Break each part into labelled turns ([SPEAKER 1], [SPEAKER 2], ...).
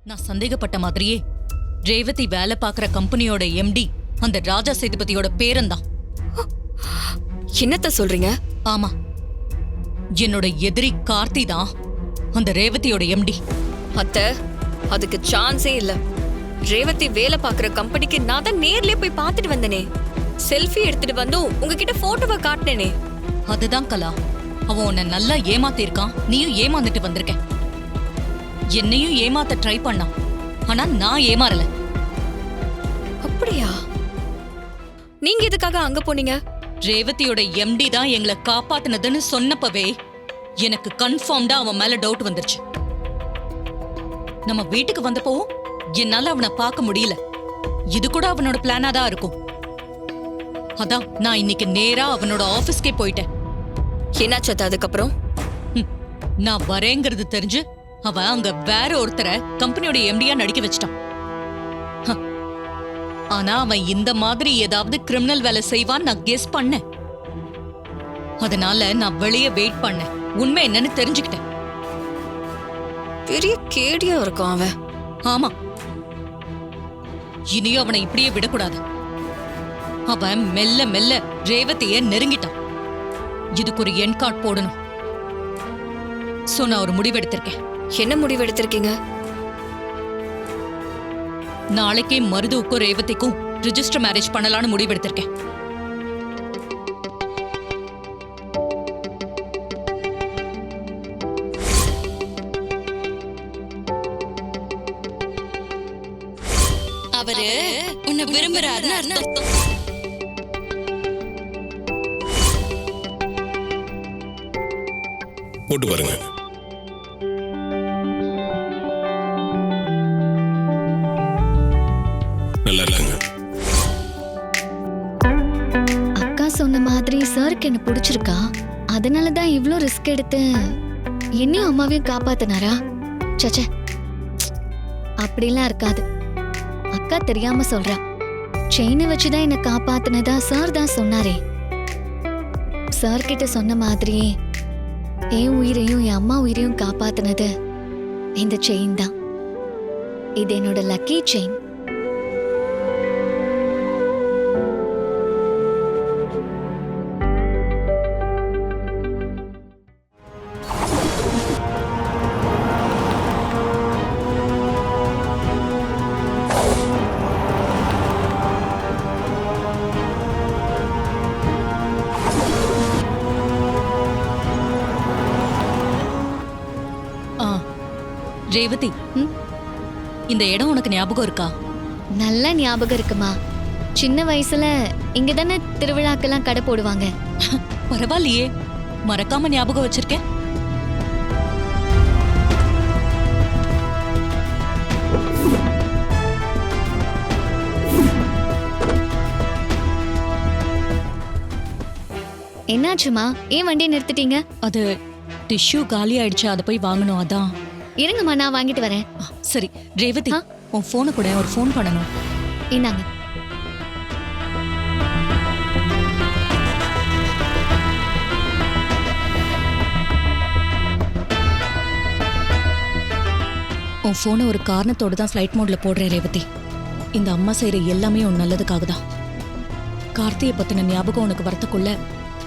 [SPEAKER 1] நான் சந்தேகப்பட்ட மாதிரியே ரேவதி வேலை பார்க்குற கம்பெனியோட எம்டி அந்த ராஜா சேதுபதியோட பேரன்தான்.
[SPEAKER 2] என்னத்த சொல்றீங்க?
[SPEAKER 1] ஆமா, என்னோட எதிரி கார்த்தி தான் அந்த ரேவதியோட எம்டி.
[SPEAKER 2] அத்தை, அதுக்கு சான்ஸே இல்ல. ரேவதி வேலை பார்க்குற கம்பெனிக்கு நான் தான் நேர்லயே போய் பார்த்துட்டு வந்தனே. செல்ஃபி எடுத்துட்டு வந்தும் உங்ககிட்ட போட்டோவை காட்டினேனே.
[SPEAKER 1] அதுதான் கலா, அவன் உன்னை நல்லா ஏமாத்திருக்கான், நீயும் ஏமாந்துட்டு வந்திருக்க. என்னையும் ஏமாத்த ட்ரை பண்ணான், ஆனா நான் ஏமாறல.
[SPEAKER 2] அப்படியா? நீங்க எதுக்காக அங்க போனீங்க?
[SPEAKER 1] ரேவதியோட எம்டி தான் எங்களை காப்பாத்துனதுன்னு சொன்னப்பவே எனக்கு கன்ஃபார்ம்டா அவன் மேல டவுட் வந்துருச்சு. நம்ம வீட்டுக்கு வந்தப்போ என்னால அவனை பார்க்க முடியல. இது கூட அவனோட பிளானா தான் இருக்கும். அதான் நான் இன்னைக்கு நேரா அவனோட ஆபீஸ்க்கே போயிட்டேன்.
[SPEAKER 2] என்னாச்சு அதுக்கப்புறம்?
[SPEAKER 1] நான் வரேங்கிறது தெரிஞ்சு அவன் அங்க வேற ஒருத்தரை கம்பெனியோட எம்டியா நடிக்க வச்சிட்டான். ஆனா அவன் இந்த மாதிரி ஏதாவது கிரிமினல் வேலை செய்வான்னு நான் கெஸ் பண்ணேன். அதனால நான் வெளியே வெயிட் பண்ணேன், உண்மை என்னன்னு தெரிஞ்சுக்கிட்டேன்.
[SPEAKER 2] பெரிய கேடியா இருக்கான் அவன்.
[SPEAKER 1] ஆமா, இனியும் அவனை இப்படியே விடக்கூடாது. அவன் மெல்ல மெல்ல ரேவதிய நெருங்கிட்டான். இதுக்கு ஒரு என் கார்டு போடணும். சோ நான் ஒரு முடிவெடுத்திருக்கேன்.
[SPEAKER 2] என்ன முடிவு எடுத்திருக்கீங்க?
[SPEAKER 1] நாளைக்கே மருதுவுக்கும் ரேவதிக்கும் ரிஜிஸ்டர் மேரேஜ் பண்ணலான்னு முடிவெடுத்திருக்கேன்.
[SPEAKER 3] அவரு உன்னை விரும்புறாருன்னு அர்த்தம்.
[SPEAKER 4] போட்டு பாருங்க. நல்லா இருக்குங்க.
[SPEAKER 5] அக்கா சொன்ன மாதிரி சாருக்கு என்ன பிடிச்சிருக்கா, அதனாலதான் இவ்ளோ ரிஸ்க் எடுத்து என்னையும் அம்மாவையும் காப்பாத்தினாரா? சச்சே, அப்படிலாம் இருக்காது. அக்கா தெரியாம சொல்றா. செயினை வச்சுதான் என்ன காப்பாத்தினதா சார் தான் சொன்னாரே. சார் கிட்ட சொன்ன மாதிரியே என் உயிரையும் என் அம்மா உயிரையும் காப்பாத்தினது இந்த செயின் தான். இது என்னோட லக்கி செயின்.
[SPEAKER 1] ரேவதி, இந்த இடம் உனக்கு ஞாபகம் இருக்கா?
[SPEAKER 5] நல்ல ஞாபகம் இருக்குமா. சின்ன வயசுல இங்கதானே திருவிழாக்கெல்லாம் கடை போடுவாங்க.
[SPEAKER 1] பரவாயில்லையே, மறக்காம ஞாபகம் வச்சிருக்கேன்.
[SPEAKER 5] என்னாச்சுமா, ஏன் வண்டியை நிறுத்திட்டீங்க?
[SPEAKER 1] அது டிஷ்யூ காலி ஆயிடுச்சு, அதை போய் வாங்கணும். அதான்.
[SPEAKER 5] இருங்கம்மா, நான் வாங்கிட்டு வரேன்.
[SPEAKER 1] சரி ரேவதி, உன் போனை கூட ஒரு ஃபோன் பண்ணணும்.
[SPEAKER 5] இந்தாங்க.
[SPEAKER 1] உன் போனை ஒரு காரணத்தோடு தான் ஃப்ளைட் மோட்ல போடுறேன் ரேவதி. இந்த அம்மா செய்யற எல்லாமே உன் நல்லதுக்காக தான். கார்த்தியை பத்தின ஞாபகம் உனக்கு வரத்துக்குள்ள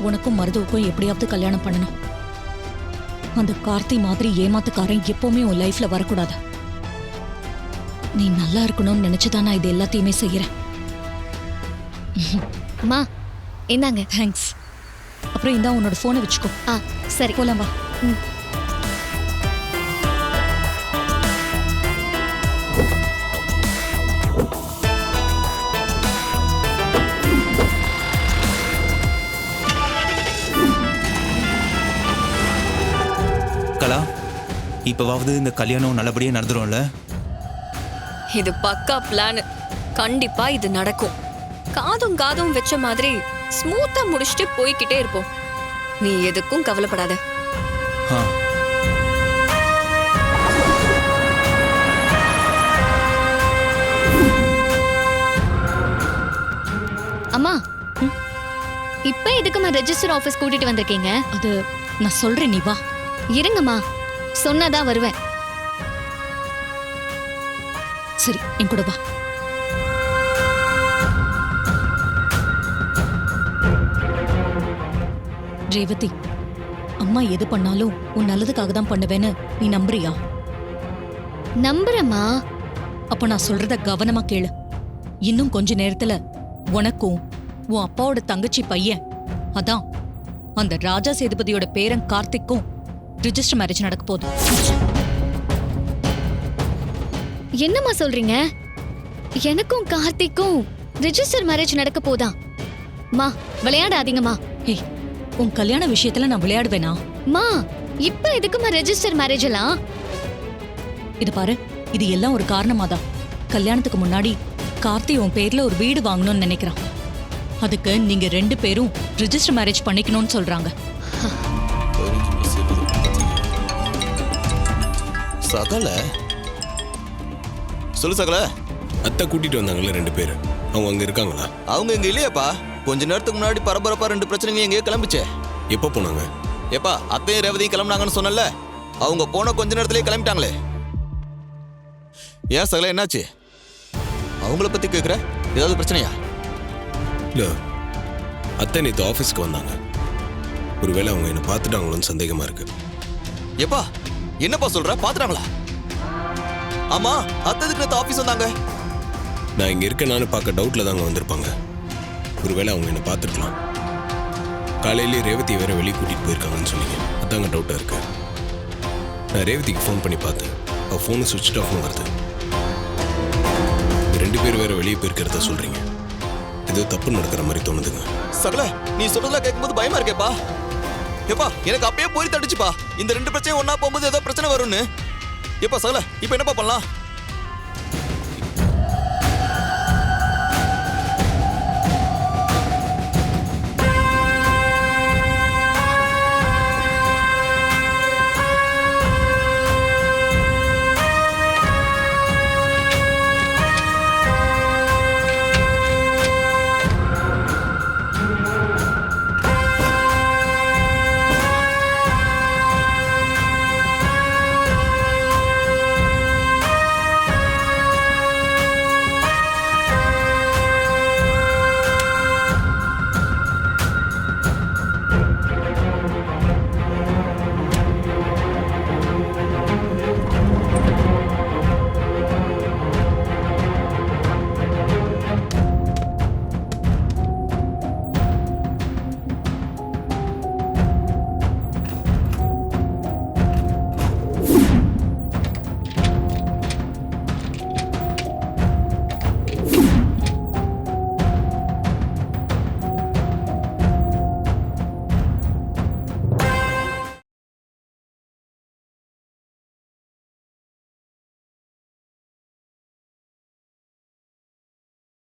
[SPEAKER 1] உனக்கும் மருதுவுக்கும் எப்படியாவது கல்யாணம் பண்ணணும். அந்த கார்த்தி மாதிரி ஏமாத்துக்காரன் எப்பவுமே உன் லைஃப்ல வரக்கூடாது. நீ நல்லா இருக்கணும்னு நினைச்சுதான் நான் இது எல்லாத்தையுமே செய்யறேன்.
[SPEAKER 5] அம்மா, இந்தாங்க.
[SPEAKER 1] தேங்க்ஸ். அப்புறம் இந்தா உன்னோட போனை வச்சுக்கோ.
[SPEAKER 5] சரி,
[SPEAKER 1] போலாம் வா.
[SPEAKER 6] கலா, இப்பவாவது இந்த கல்யாணம் நல்லபடியா நடந்துரும்ல?
[SPEAKER 2] இது பக்கா பிளான். கண்டிப்பா இது நடக்கும். காதும் காதும் வச்ச மாதிரி ஸ்மூத்தா முடிச்சுட்டு போய்கிட்டே இருப்போம். நீ எதுக்கும் கவலைப்படாத.
[SPEAKER 5] அம்மா, இப்ப எதுக்குமா ரெஜிஸ்டர் ஆபீஸ் கூட்டிட்டு வந்திருக்கீங்க?
[SPEAKER 1] அது நான் சொல்றேன், நீ வா.
[SPEAKER 5] இருங்கம்மா, சொன்னதா வருவேன்.
[SPEAKER 1] சரி என் கூட வா. ரேவதி, அம்மா எது பண்ணாலும் உன் நல்லதுக்காக தான் பண்ணுவேன்னு நீ நம்புறியா?
[SPEAKER 5] நம்புறேம்மா.
[SPEAKER 1] அப்ப நான் சொல்றத கவனமா கேளு. இன்னும் கொஞ்ச நேரத்துல உனக்கும் உன் அப்பாவோட தங்கச்சி பையன், அதான் அந்த ராஜா சேதுபதியோட பேரன் கார்த்திக்கும் ரிஜிஸ்டர் மேரேஜ் நடக்க போகுது.
[SPEAKER 5] என்னம்மா சொல்றீங்க? எனக்கும் கார்த்திக்கும் ரிஜிஸ்டர் மேரேஜ் நடக்க போதா? மா விளையாடாதீங்கம்மா.
[SPEAKER 1] ஏய், உன் கல்யாண விஷயத்துல நான் விளையாடுவேனா?
[SPEAKER 5] மா இப்ப எதுக்குமா ரெஜிஸ்டர் மேரேஜ் எல்லாம்?
[SPEAKER 1] இது பாரு, இது எல்லாம் ஒரு காரணமாதான். கல்யாணத்துக்கு முன்னாடி கார்த்தி உன் பேர்ல ஒரு வீடு வாங்கணும்னு நினைக்கிறான். அதுக்கு நீங்க 2 பேரும் ரிஜிஸ்டர் மேரேஜ் பண்ணிக்கணும்னு சொல்றாங்க.
[SPEAKER 4] சகல சொல்லு சகல.
[SPEAKER 7] அத்தை கூட்டிட்டு வந்தாங்கல்ல 2 பேர், அவங்க அங்க இருக்காங்களா?
[SPEAKER 4] அவங்க இங்க இல்லையாப்பா. கொஞ்ச நேரத்துக்கு முன்னாடி பரபரப்பா 2 பிரச்சனைங்க எங்கேயோ கிளம்பிச்சே.
[SPEAKER 7] எப்போ போனாங்க?
[SPEAKER 4] ஏப்பா அத்தையும் ரேவதியும் கிளம்புனாங்கன்னு சொன்னல, அவங்க போன கொஞ்ச நேரத்திலேயே கிளம்பிட்டாங்களே. ஏன் சகல என்னாச்சு? அவங்கள பத்தி கேக்குற? ஏதாவது பிரச்சனையா?
[SPEAKER 7] இல்ல, அத்தை நேற்று ஆஃபீஸ்க்கு வந்தாங்க. ஒருவேளை அவங்க என்ன பார்த்துட்டாங்களோன்னு சந்தேகமா இருக்கு.
[SPEAKER 4] ஏப்பா என்னப்பா சொல்ற? பாத்துட்டாங்களா? ஆமா, அத்ததுக்கு நேத்து ஆபீஸ் வந்தாங்க.
[SPEAKER 7] நான் இங்க இருக்க நானும் பார்க்க டவுட்ல தாங்க வந்திருப்பாங்க. ஒருவேளை அவங்க என்ன பார்த்துருக்கலாம். காலையிலேயே ரேவதியை வேற வெளியே கூட்டிட்டு போயிருக்காங்கன்னு சொன்னீங்க, அதாங்க டவுட்டா இருக்கு. நான் ரேவதிக்கு ஃபோன் பண்ணி பார்த்தேன், அவள் ஃபோனு சுவிட்ச் ஆஃப்னு வருது. 2 பேர் வேற வெளியே போயிருக்கிறத சொல்றீங்க, ஏதோ தப்பு நடக்கிற மாதிரி தோணுதுங்க.
[SPEAKER 4] சகல நீ சொல்றதெல்லாம் கேட்கும்போது பயமா இருக்கேப்பா. ஏப்பா எனக்கு அப்பயே போய் தடிச்சுப்பா, இந்த 2 பிரச்சனையும் ஒன்னா போகும்போது ஏதோ பிரச்சனை வரும்னு. ஏப்பா சகல இப்ப என்னப்பா பண்ணலாம்?